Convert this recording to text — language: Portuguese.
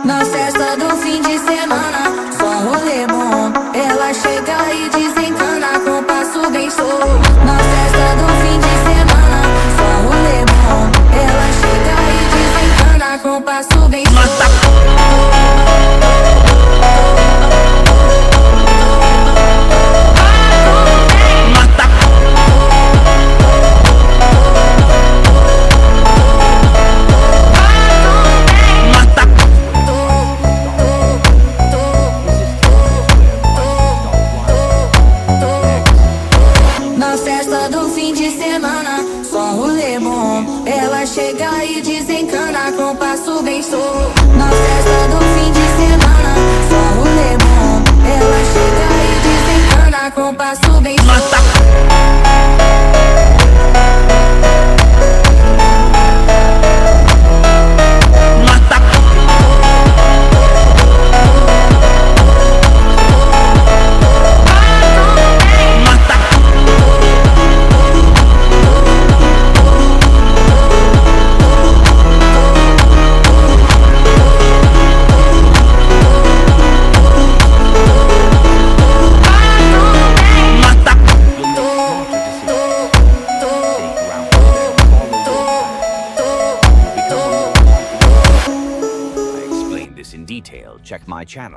Na festa do fim de semana, só rolê bom. Ela chega e desencana com passo bem solto. Na festa do fim de semana, só rolê bom. Ela chega e desencana com passo bem solto. Na festa do fim de semana, só rolê bom. Ela chega e desencana com passo bem solto. Na festa do fim de semana, só rolê bom. Ela chega e desencana com passo bem solto. In detail, check my channel.